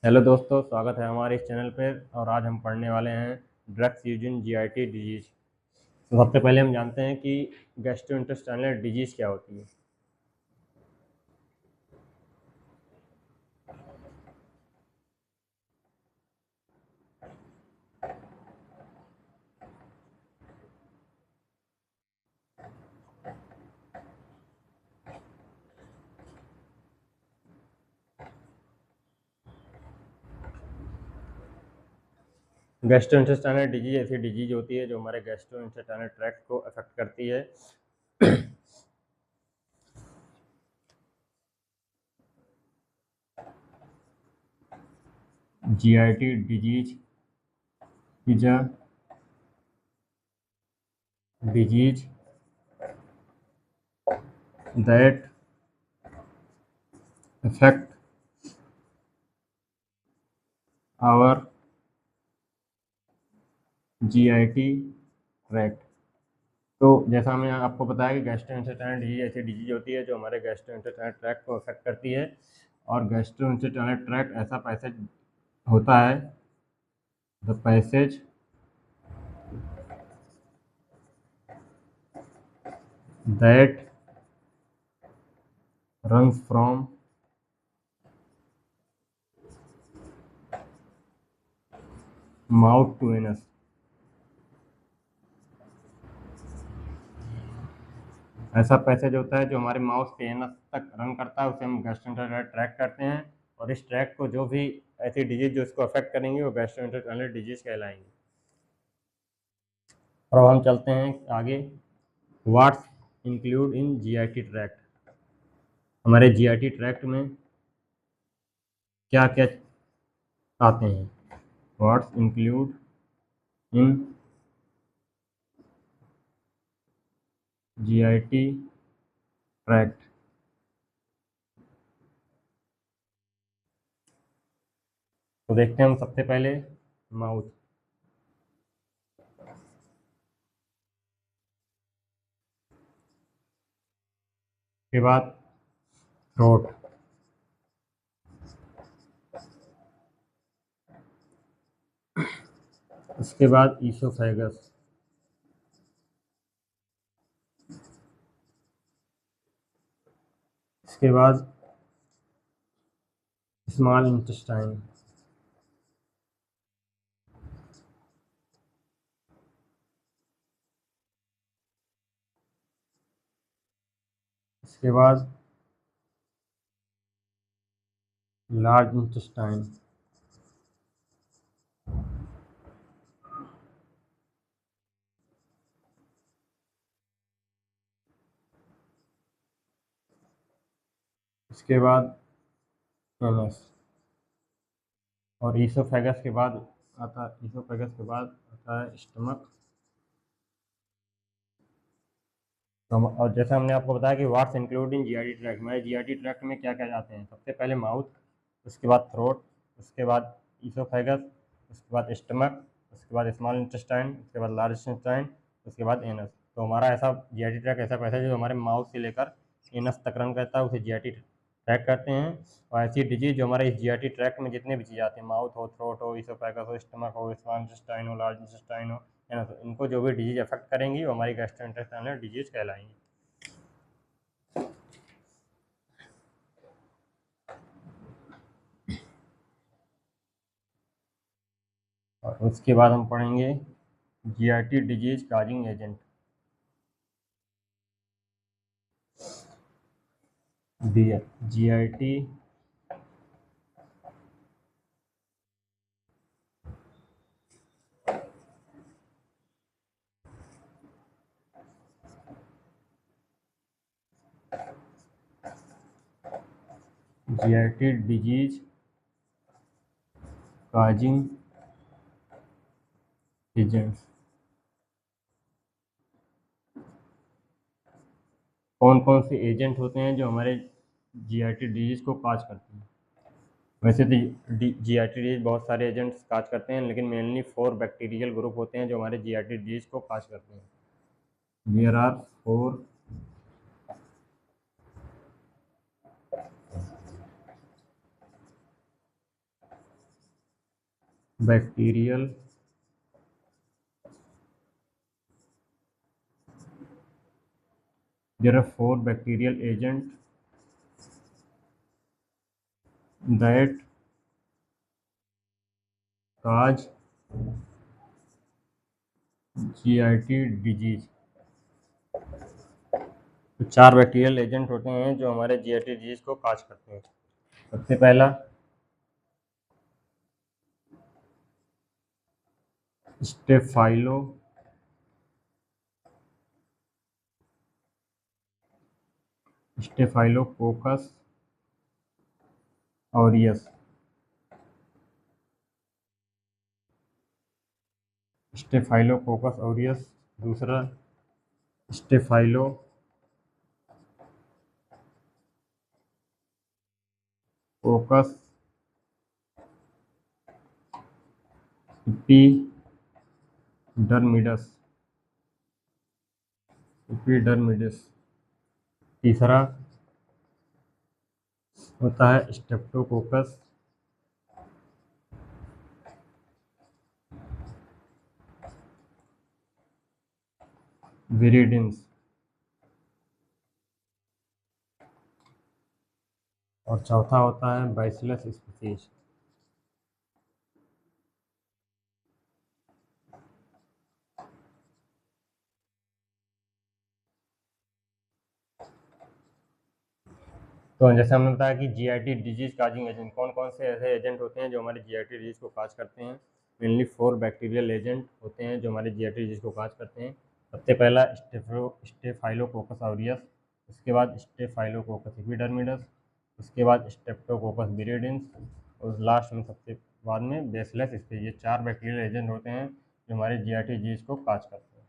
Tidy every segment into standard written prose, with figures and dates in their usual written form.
Hello दोस्तों, स्वागत है हमारे इस चैनल पर। और आज हम पढ़ने वाले हैं drugs use in GIT disease. तो सबसे पहले हम जानते हैं कि गैस्ट्रोइंटेस्टाइनल डिजीज क्या होती है। गैस्ट्रोइंटेस्टाइनल डिजीज ऐसी डिजीज होती है जो हमारे गैस्ट्रोइंटेस्टाइनल ट्रैक्ट को अफेक्ट करती है। GIT disease is a disease that affect our GIT tract. तो जैसा हमने आपको बताया कि गैस्ट्रोइंटेस्टाइनल डिजीज ऐसी डिजीज होती है जो हमारे गैस्ट्रोइंटेस्टाइनल ट्रैक्ट को अफेक्ट करती है। और गैस्ट्रोइंटेस्टाइनल ट्रैक्ट ऐसा पैसेज होता है, the passage that runs from mouth to anus। ऐसा पैसेज होता है जो हमारे माउथ से एनस तक रन करता है, उसे हम गैस्ट्रोइंटेस्टाइनल ट्रैक्ट करते हैं। और इस ट्रैक्ट को जो भी ऐसी डिजीज जो इसको अफेक्ट करेंगी वो गैस्ट्रोइंटेस्टाइनल डिजीज कहलाएंगी। और अब हम चलते हैं आगे। What's include in GIT tract. हमारे जीआईटी ट्रैक्ट में क्या क्या आते हैं। What's include in GIT tract. तो देखते हैं हम सबसे पहले माउथ के बाद थ्रोट, उसके बाद ईसोफेगस, इसके बाद स्मॉल इंटेस्टाइन, इसके बाद लार्ज इंटेस्टाइन, इसके बाद एनस। और ईसोफेगस के बाद आता है स्टमक। और जैसा हमने आपको बताया कि what's include in GIT tract, हमारे जीआईटी ट्रैक्ट में क्या क्या जाते हैं। सबसे पहले माउथ, उसके बाद थ्रोट, उसके बाद ईसोफेगस, उसके बाद स्टमक, उसके बाद स्मॉल इंटेस्टाइन, उसके बाद लार्ज इंटेस्टाइन, उसके बाद एनस। तो हमारा ऐसा जीआईटी ट्रैक्ट ऐसा पैसा है जो हमारे माउथ से लेकर एनस तक रन करता है, उसे जीआईटी ट्रैक करते हैं। और ऐसी डिजीज जो हमारे इस जीआईटी ट्रैक्ट में जितने भी चीज़ आती हैं, माउथ हो, थ्रोट हो, ईसोफेगस हो, स्टमक हो, स्मॉल इंटेस्टाइन हो, लार्ज इंटेस्टाइन हो, है ना, तो इनको जो भी डिजीज अफेक्ट करेंगी वो हमारी गैस्ट्रोइंटेस्टाइनल डिजीज कहलाएंगी। और उसके बाद हम पढ़ेंगे GIT disease causing agent. GIT GIT disease causing agents. कौन कौन से एजेंट होते हैं जो हमारे जीआईटी डिजीज को काज करते हैं। वैसे तो जीआईटी डिजीज बहुत सारे एजेंट्स काज करते हैं, लेकिन मेनली 4 बैक्टीरियल ग्रुप होते हैं जो हमारे जीआईटी डिजीज को काज करते हैं। There are 4 bacterial there are 4 bacterial agents that cause GIT disease। तो 4 बैक्टीरियल एजेंट होते हैं जो हमारे GIT डिजीज को काज करते हैं। सबसे पहला स्टेफाइलोकोकस ऑरियस। Staphylococcus aureus. दूसरा स्टेफाइलोकोकस इपीडर्मिडस। तीसरा होता है स्टेप्टोकोकस विरिडिन्स। और चौथा होता है बैसिलस स्पीसीज। तो जैसे हमने बताया कि जीआईटी डिजीज काजिंग एजेंट कौन कौन से ऐसे एजेंट होते हैं जो हमारे जीआईटी डिजीज को काज करते हैं। मेनली 4 बैक्टीरियल एजेंट होते हैं जो हमारे जीआईटी डिजीज को काज करते हैं। सबसे पहला स्टेफाइलोकोकस ऑरियस, उसके बाद स्टेफाइलोकोकस एपिडर्मिडस, उसके बाद स्ट्रेप्टोकोकस विरिडिन्स और लास्ट में सबसे बाद में बैसिलस स्पीसीज। ये 4 बैक्टीरियल एजेंट होते हैं जो हमारे जीआईटी डिजीज को काज करते हैं।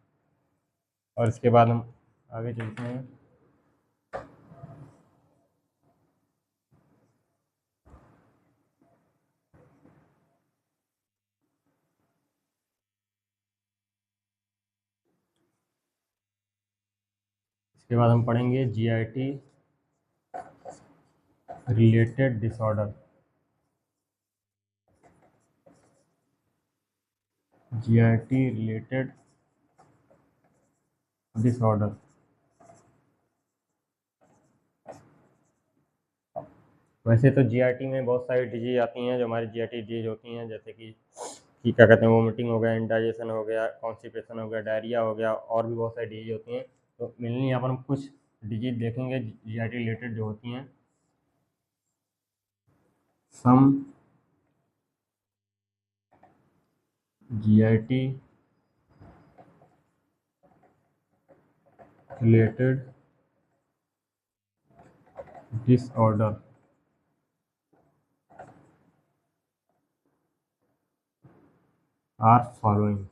और इसके बाद हम आगे चलते हैं। इसके बाद हम पढ़ेंगे GIT related disorder. GIT related disorder. वैसे तो जीआरटी में बहुत सारी डिजीज आती हैं जो हमारी जीआरटी डिजीज होती हैं, जैसे कि क्या कहते हैं, वोमिटिंग हो गया, इंडाइजेशन हो गया, कॉन्स्टिपेशन हो गया, डायरिया हो गया, और भी बहुत सारी डिजीज होती हैं। तो मेनली यहाँ पर हम कुछ डिजीज देखेंगे जीआरटी रिलेटेड जो होती हैं। Some GRT related disorder are following.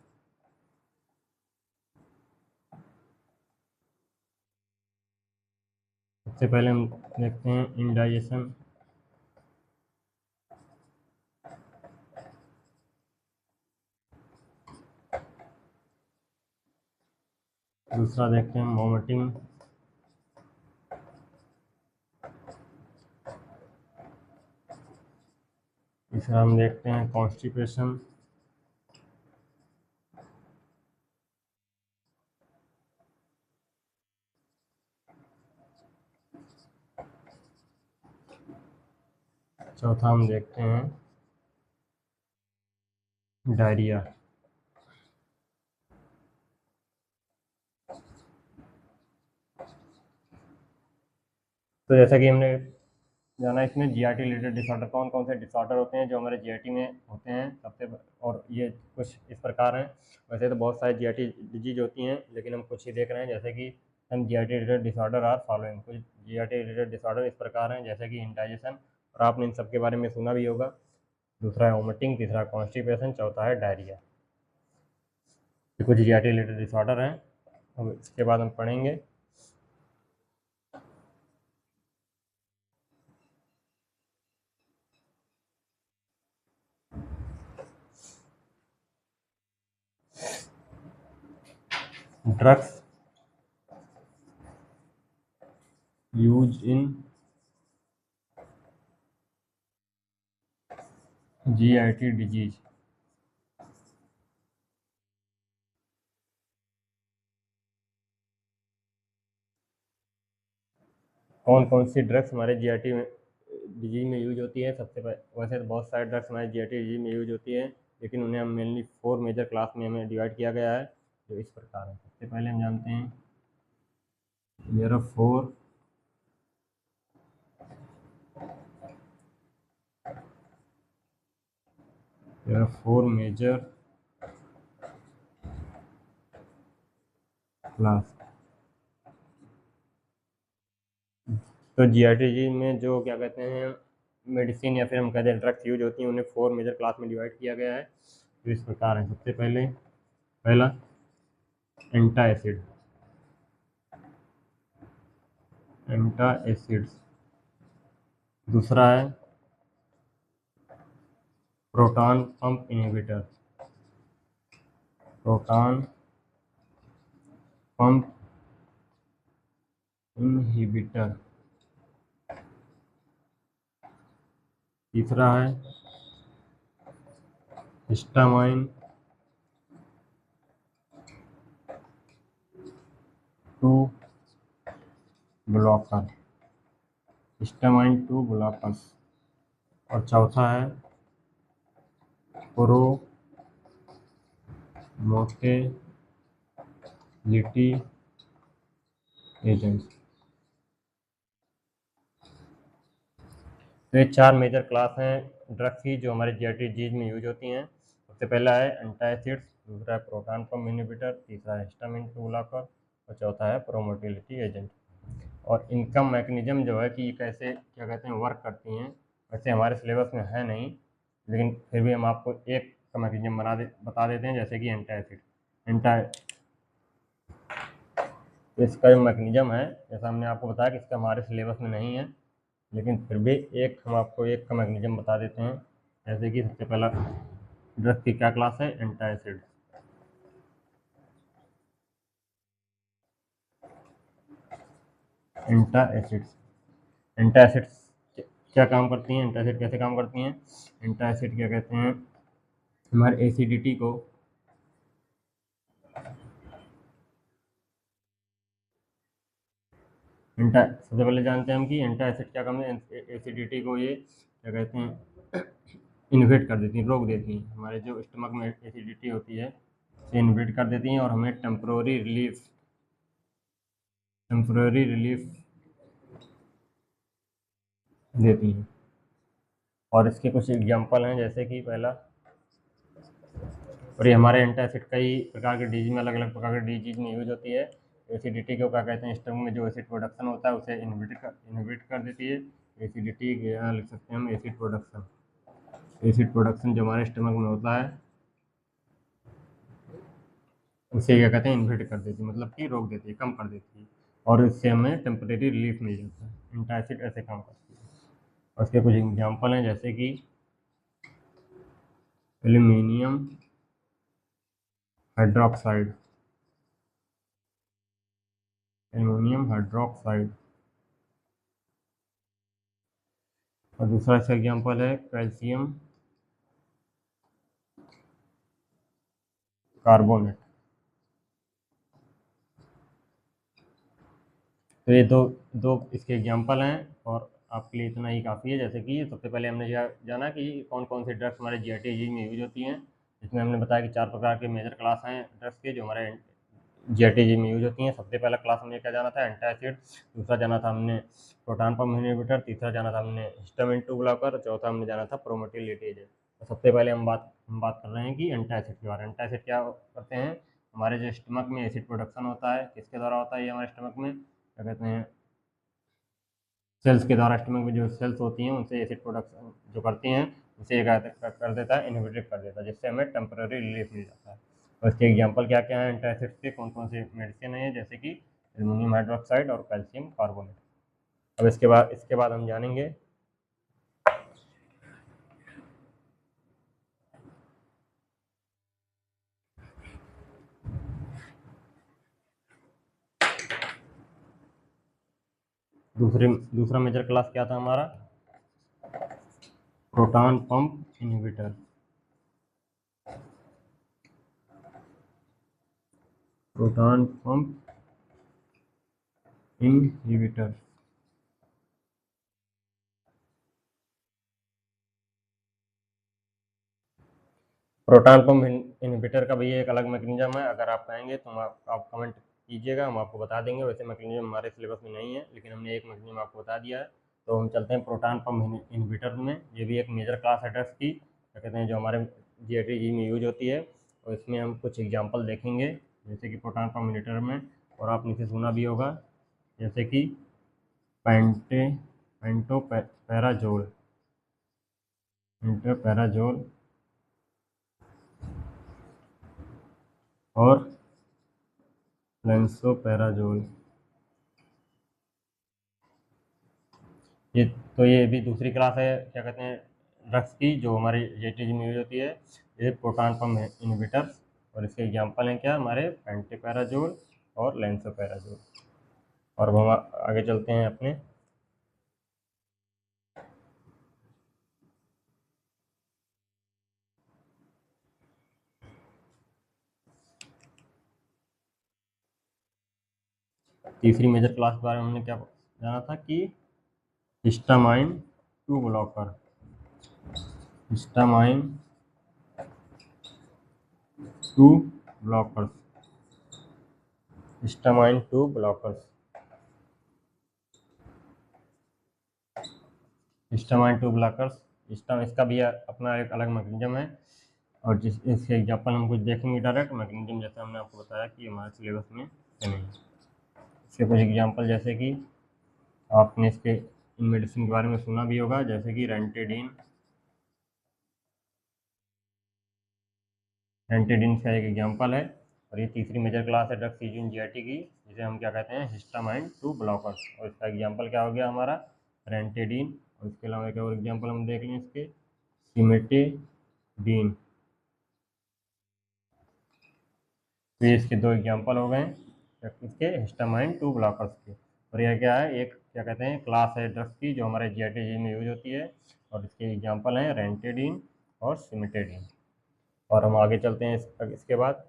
सबसे पहले हम देखते हैं इंडाइजेशन। दूसरा देखते हैं वोमिटिंग। तीसरा हम देखते हैं कॉन्स्टिपेशन। चौथा हम देखते हैं डायरिया। तो जैसा कि हमने जाना, इसमें जीआरटी रिलेटेड डिसऑर्डर कौन कौन से डिसऑर्डर होते हैं जो हमारे जीआरटी में होते हैं सबसे, और ये कुछ इस प्रकार हैं। वैसे तो बहुत सारे जीआरटी डिजीज होती हैं, लेकिन हम कुछ ही देख रहे हैं, जैसे कि हम GRT related disorder are following. कुछ जीआरटी रिलेटेड डिसऑर्डर इस प्रकार हैं, जैसे कि इंडाइजेशन, और आपने इन सब के बारे में सुना भी होगा। दूसरा है वोमिटिंग, तीसरा कॉन्स्टिपेशन, चौथा है डायरिया। ये कुछ जीआरटी रिलेटेड डिसऑर्डर हैं। अब इसके बाद हम पढ़ेंगे drugs use in GIT disease. कौन कौन सी ड्रग्स हमारे जीआरटी डिजीज में यूज होती है? सबसे पहले वैसे तो बहुत सारे ड्रग्स हमारे जीआरटी डिजीज में यूज होती है, लेकिन उन्हें हम मेनली 4 मेजर क्लास में हमें डिवाइड किया गया है, जो इस प्रकार है। सबसे पहले हम जानते हैं देयर आर 4 मेजर क्लास। तो जीआरटी में जो क्या कहते हैं मेडिसिन या फिर हम कहते हैं ड्रग्स यूज होती हैं, उन्हें 4 मेजर क्लास में डिवाइड किया गया है, जो इस प्रकार है। सबसे पहले पहला एंटासिड, एंटासिड्स। दूसरा है proton pump inhibitor, proton pump inhibitor. तीसरा है हिस्टामाइन 2 ब्लॉकर, हिस्टामाइन 2 ब्लॉकर्स। और चौथा है प्रोमोटेलिटी एजेंट्स। तो ये 4 मेजर क्लास हैं ड्रग्स की जो हमारे जीआरटी डिजीज में यूज होती हैं। सबसे पहला है एंटासिड्स, दूसरा है प्रोटॉन पंप इनहिबिटर, तीसरा है हिस्टामिन 2 ब्लॉकर और चौथा है प्रोमोटिलिटी एजेंट। और इनका मैकेनिज्म जो है कि ये कैसे क्या कहते हैं वर्क करती हैं, वैसे हमारे सिलेबस में है नहीं, लेकिन फिर भी हम आपको एक का मैकेनिज्म बता देते हैं, जैसे कि एंटासिड। तो इसका जो मैकेनिज्म है, जैसा हमने आपको बताया कि इसका हमारे सिलेबस में नहीं है, लेकिन फिर भी हम आपको एक का मैकेनिज्म बता देते हैं। जैसे कि सबसे पहला ड्रग की क्या क्लास है? एंटासिड। एंटासिड्स, एंटासिड्स क्या काम करती हैं? एंटासिड कैसे काम करती हैं? एंटासिड क्या कहते हैं हमारे एसिडिटी को सबसे पहले जानते हैं हम कि एंटासिड क्या काम है। एसिडिटी को ये क्या कहते हैं इनहिबिट कर देती हैं, रोक देती हैं। हमारे जो स्टमक में एसिडिटी होती है इसे इनहिबिट कर देती हैं और हमें टेम्पररी रिलीफ देती हैं। और इसके कुछ एग्जाम्पल हैं, जैसे कि पहला, और ये हमारे एंटासिड कई प्रकार के डिजीज में अलग अलग प्रकार के डिजीज में यूज होती है। एसिडिटी को क्या कहते हैं स्टमक में जो एसिड प्रोडक्शन होता है उसे इनहिबिट कर देती है। एसिडिटी यहाँ लिख सकते हैं हम एसिड प्रोडक्शन, एसिड प्रोडक्शन जो हमारे स्टमक में होता है उसे क्या कहते हैं इनहिबिट कर देती है, मतलब कि रोक देती है, कम कर देती है, और इससे हमें टेम्परेरी रिलीफ मिल जाता है। एंटासिड ऐसे काम करती है। और इसके कुछ एग्जाम्पल हैं, जैसे कि एल्यूमिनियम हाइड्रोक्साइड, एल्यूमिनियम हाइड्रोक्साइड। और दूसरा इसका एग्जाम्पल है कैल्शियम कार्बोनेट। तो ये दो दो इसके एग्जाम्पल हैं और आपके लिए इतना ही काफ़ी है। जैसे कि सबसे पहले हमने जाना कि कौन कौन से ड्रग्स हमारे जीआरटी में यूज होती हैं, जिसमें हमने बताया कि 4 प्रकार के मेजर क्लास हैं ड्रग्स के जो हमारे जीआरटी में यूज होती हैं। सबसे पहला क्लास हमने क्या जाना था? एंटासिड। दूसरा जाना था हमने प्रोटॉन पंप इनहिबिटर, तीसरा जाना था हमने हिस्टामिन 2 ब्लॉकर, और चौथा हमने जाना था प्रोमोटिलिटी एजेंट। तो सबसे पहले हम बात कर रहे हैं कि एंटासिड के बारे में। एंटासिड क्या करते हैं? हमारे जो स्टमक में एसिड प्रोडक्शन होता है, किसके द्वारा होता है ये हमारे स्टमक में? क्या कहते हैं सेल्स के द्वारा। स्टमक में जो सेल्स होती हैं उनसे एसिड प्रोडक्शन जो करती हैं उसे कर देता है, इनहिबिट कर देता है, जिससे हमें टेम्पररी रिलीफ मिल जाता है। और इसके एग्जाम्पल क्या क्या है एंटासिड के, कौन कौन से मेडिसिन है, जैसे कि एल्यूमिनियम हाइड्रोक्साइड और कैल्शियम कार्बोनेट। अब इसके बाद हम जानेंगे दूसरा मेजर क्लास क्या था हमारा? Proton pump inhibitor. Proton pump inhibitor. Proton pump inhibitor का भी एक अलग मैकेनिज्म है। अगर आप कहेंगे तो आप कमेंट कीजिएगा, हम आपको बता देंगे। वैसे मैकेनिज्म हमारे सिलेबस में नहीं है, लेकिन हमने एक मैकेनिज्म आपको बता दिया है। तो हम चलते हैं प्रोटॉन पंप इनहिबिटर में। ये भी एक मेजर क्लास है ड्रग्स की, क्या कहते हैं, जो हमारे जीआईटी में यूज होती है। और इसमें हम कुछ एग्जाम्पल देखेंगे, जैसे कि प्रोटॉन पंप इनहिबिटर में, और आपने इसे सुना भी होगा, जैसे कि पेंटोपैराजोल, पेंटोपैराजोल और लेंसोपैराजोल। ये भी दूसरी क्लास है, क्या कहते हैं, ड्रग्स की, जो हमारी जेटीजी में यूज होती है। ये प्रोटॉन पंप इनहिबिटर्स, और इसके एग्जांपल हैं क्या, हमारे पेंटोपैराजोल और लेंसोपैराजोल। और हम आगे चलते हैं अपने तीसरी मेजर क्लास के बारे में। हमने क्या जाना था कि histamine 2 blocker, histamine 2 blockers, histamine 2 blockers, histamine 2 blockers. इसका भी अपना एक अलग मैकेनिज्म है, और इसके एग्जाम्पल हम कुछ देखेंगे डायरेक्ट। मैकेनिज्म जैसे हमने आपको बताया कि हमारे सिलेबस में है नहीं। इसके कुछ एग्जाम्पल, जैसे कि आपने इसके इन मेडिसिन के बारे में सुना भी होगा, जैसे कि रेंटेडिन। रेंटेडिन का एक एग्जाम्पल है। और ये तीसरी मेजर क्लास है ड्रग्स यूज्ड इन जीआईटी की, जिसे हम क्या कहते हैं, हिस्टामाइन 2 ब्लॉकर्स। और इसका एग्जाम्पल क्या हो गया हमारा, रेंटेडिन। और इसके अलावा एक और एग्जाम्पल हम देख लें इसके, सिमेटेडीन। तो ये इसके दो एग्जाम्पल हो गए इसके हिस्टामाइन 2 ब्लॉकर्स के। और यह क्या है, एक क्या कहते हैं, क्लास है ड्रग्स की, जो हमारे जीआईटी में यूज होती है। और इसके एग्जाम्पल हैं रेंटेडिन और सिमेटेडिन। और हम आगे चलते हैं इसके बाद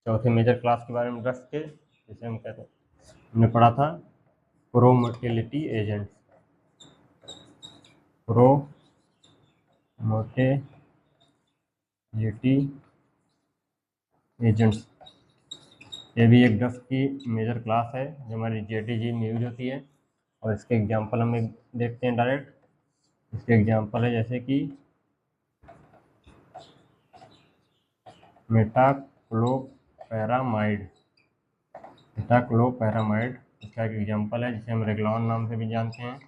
चौथे मेजर क्लास के बारे में ड्रग्स के, जिसे हम कहते हैं, हमने पढ़ा था प्रोमोटिलिटी एजेंट्स, प्रोमोटिलिटी एजेंट्स। ये भी एक ड्रग्स की मेजर क्लास है, जो हमारी जीआईटी में यूज होती है। और इसके एग्जाम्पल हम देखते हैं डायरेक्ट। इसके एग्जाम्पल है जैसे कि मेटाक्लोपैरामाइड, मेटाक्लोपैरामाइड इसका एक एग्जाम्पल है, जिसे हम रेगलॉन नाम से भी जानते हैं।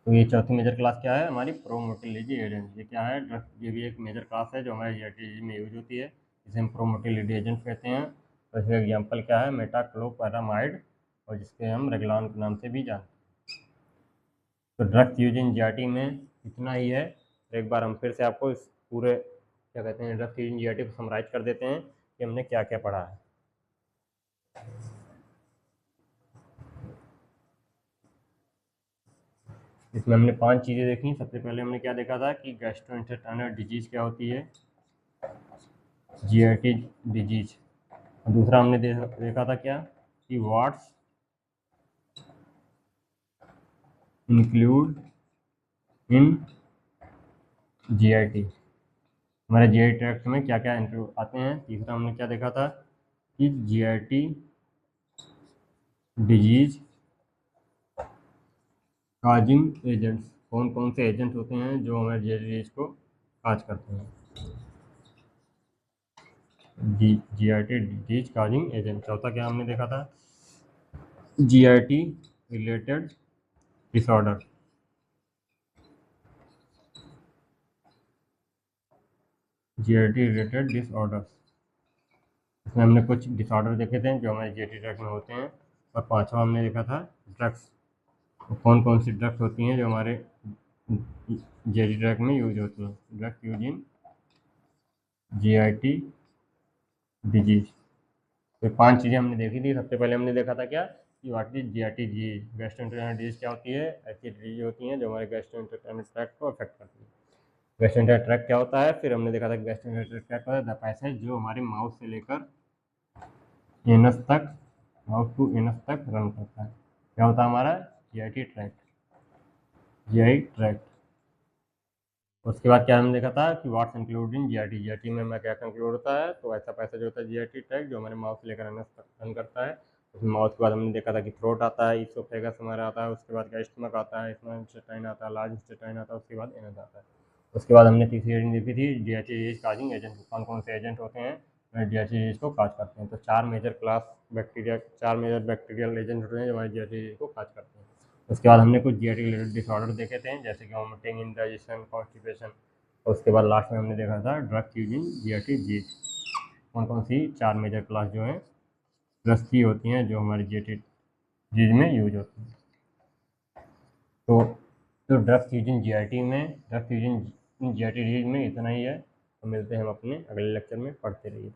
तो ये चौथी मेजर क्लास क्या है, हमारी प्रोमोटिलिटी एजेंट। ये क्या है, ड्रग्स, ये भी एक मेजर क्लास है, जो हमारे जीआईटी में यूज होती है, जिसे हम प्रोमोटिलिटी एजेंट कहते हैं। तो इसका एग्जाम्पल क्या है, मेटाक्लोपैरामाइड, और जिसके हम रेगलॉन के नाम से भी जानते हैं। तो ड्रग्स यूज इन जीआईटी में इतना ही है। एक बार हम फिर से आपको इस पूरे, क्या कहते हैं, ड्रग्स यूज इन जीआईटी को समराइज कर देते हैं कि हमने क्या क्या पढ़ा है। इसमें हमने 5 चीज़ें देखी। सबसे पहले हमने क्या देखा था कि गैस्ट्रोइंटेस्टाइनल डिजीज क्या होती है, जीआईटी डिजीज। दूसरा हमने देखा था क्या, कि व्हाट्स इंक्लूड इन जीआईटी, हमारे जीआईटी ट्रैक्ट में क्या क्या इंक्लूड आते हैं। तीसरा हमने क्या देखा था कि जीआईटी डिजीज काजिंग एजेंट्स, कौन कौन से एजेंट होते हैं जो हमारे जीआईटी डिजीज को काज करते हैं। GIT disease causing agent. चौथा क्या हमने देखा था, GIT related disorder, GIT related disorders. इसमें हमने कुछ डिसऑर्डर देखे थे जो हमारे जीआईटी ट्रैक में होते हैं। और पांचवा हमने देखा था ड्रग्स, तो कौन कौन सी ड्रग्स होती हैं जो हमारे जीआईटी ट्रैक में यूज होती हैं। Drugs use in GIT disease. तो 5 चीज़ें हमने देखी थी। सबसे पहले हमने देखा था क्या, कि what is GIT disease, gastrointestinal disease क्या होती है, ऐसी डिजीज होती हैं जो हमारे गैस्ट्रोइंटेस्टाइनल ट्रैक्ट को अफेक्ट करती है। गैस्ट्रोइंटेस्टाइनल ट्रैक्ट क्या होता है, फिर हमने देखा था कि गैस्ट्रोइंटेस्टाइनल ट्रैक्ट होता है द पैसेज जो हमारे माउथ से लेकर एनस तक माउथ टू एनस तक रन करता है। क्या होता है हमारा जीआईटी ट्रैक्ट, जीआई ट्रैक्ट। उसके बाद क्या हमने देखा था कि what's include in GIT, GIT में क्या कंक्लूड होता है, तो ऐसा पैसा जो होता है जीआईटी ट्रैक्ट जो हमारे माउथ से लेकर एनस तक रन करता है। उसमें माउथ के बाद हमने देखा था कि थ्रोट आता है, इसोफेगस हमारा आता है, उसके बाद क्या स्टमक आता है, स्मॉल इंटेस्टाइन आता है, लार्ज इंटेस्टाइन आता है, उसके बाद एनस आता है। उसके बाद हमने तीसरी हेडिंग देखी थी जीआईटी डिजीज काजिंग एजेंट, कौन कौन से एजेंट होते हैं जीआईटी डिजीज को काज करते हैं। तो चार मेजर बैक्टीरियल एजेंट होते हैं जो हमारे जीआईटी डिजीज को काज करते हैं। उसके बाद हमने कुछ जीआईटी रिलेटेड डिसऑर्डर देखे थे जैसे कि वोमिटिंग, इंडाइजेशन, कॉन्स्टिपेशन। और उसके बाद लास्ट में हमने देखा था ड्रग यूजिंग जीआईटी डिजीज, कौन कौन सी चार मेजर क्लास जो है ड्रग्स की होती हैं जो हमारी जीआईटी डिजीज में यूज होती हैं। तो ड्रग्स यूजिंग जीआईटी में, ड्रग्स यूजिंग जीआईटी डिजीज में इतना ही है। तो मिलते हैं हम अपने अगले लेक्चर में, पढ़ते रहिए।